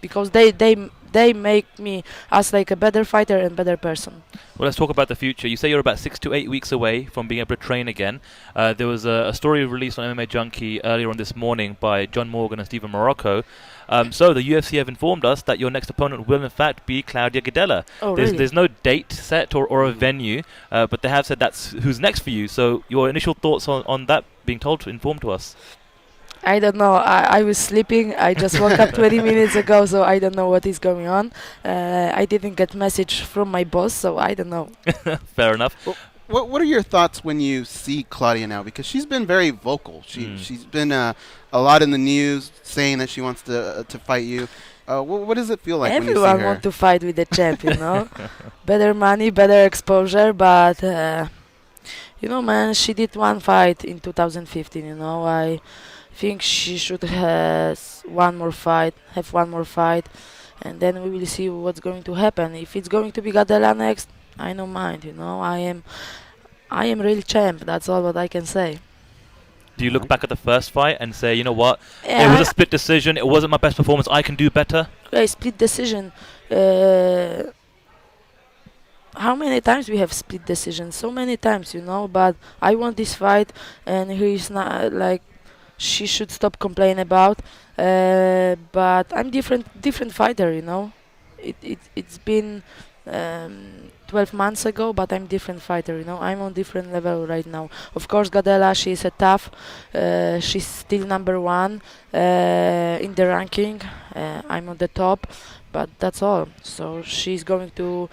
because they make me as like a better fighter and better person. Well, let's talk about the future. You say you're about 6 to 8 weeks away from being able to train again. There was a story released on MMA Junkie earlier on this morning by John Morgan and Stephen Morocco. So the UFC have informed us that your next opponent will in fact be Claudia Gadelha. Oh, really? There's no date set or a venue, but they have said that's who's next for you. So your initial thoughts on that being informed to us? I don't know. I was sleeping. I just woke up 20 minutes ago, so I don't know what is going on. I didn't get message from my boss, so I don't know. Fair enough. Well, what are your thoughts when you see Claudia now? Because she's been very vocal. She's been a lot in the news saying that she wants to fight you. What does it feel like when you see her? Everyone wants to fight with the champ, you know. Better money, better exposure, but you know, man, she did one fight in 2015. You know, I think she should have one more fight, and then we will see what's going to happen. If it's going to be Gadelha next, I don't mind. You know, I am real champ. That's all what I can say. Do you look back at the first fight and say, you know what, Yeah, it was a split decision, it wasn't my best performance, I can do better? split decision. How many times we have split decisions? So many times, you know. But I won this fight, and he's not like she should stop complaining about. But I'm different fighter, you know. It's been 12 months ago, but I'm different fighter, you know. I'm on different level right now. Of course, Gadelha, she's a tough. She's still number one in the ranking. I'm on the top, but that's all. So she's going to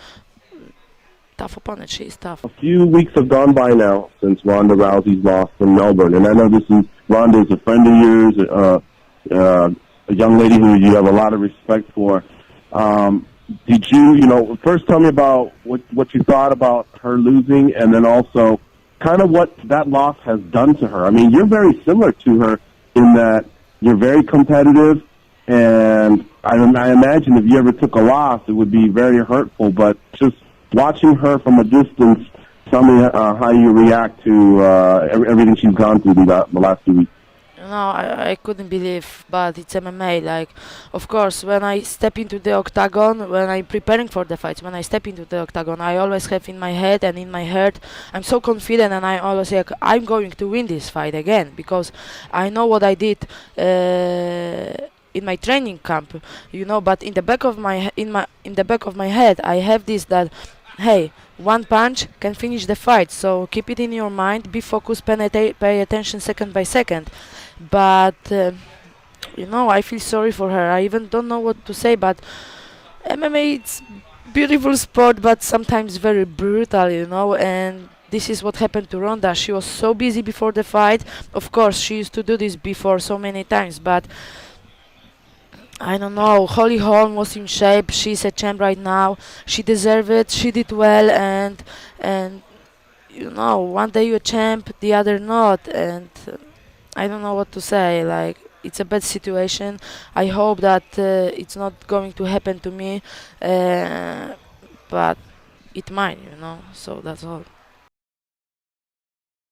tough opponent. She is tough. A few weeks have gone by now since Ronda Rousey's loss in Melbourne, and I know Ronda is a friend of yours, a young lady who you have a lot of respect for. Did you first tell me about what you thought about her losing, and then also kind of what that loss has done to her? I mean, you're very similar to her in that you're very competitive, and I imagine if you ever took a loss, it would be very hurtful, but just watching her from a distance, tell me how you react to everything she's gone through the last 2 weeks. No, I couldn't believe, but it's MMA. Like, of course, when I step into the octagon, when I'm preparing for the fights, when I step into the octagon, I always have in my head and in my heart, I'm so confident, and I always say, I'm going to win this fight again, because I know what I did in my training camp, you know. But in the back of my head, I have this that, hey, one punch can finish the fight. So keep it in your mind, be focused, pay attention second by second. But you know, I feel sorry for her. I even don't know what to say. But MMA, it's beautiful sport, but sometimes very brutal, you know. And this is what happened to Ronda. She was so busy before the fight. Of course, she used to do this before so many times, but I don't know. Holly Holm was in shape. She's a champ right now. She deserved it. She did well, and you know, one day you're a champ, the other not, and I don't know what to say. Like, it's a bad situation. I hope that it's not going to happen to me, but it might, you know. So that's all.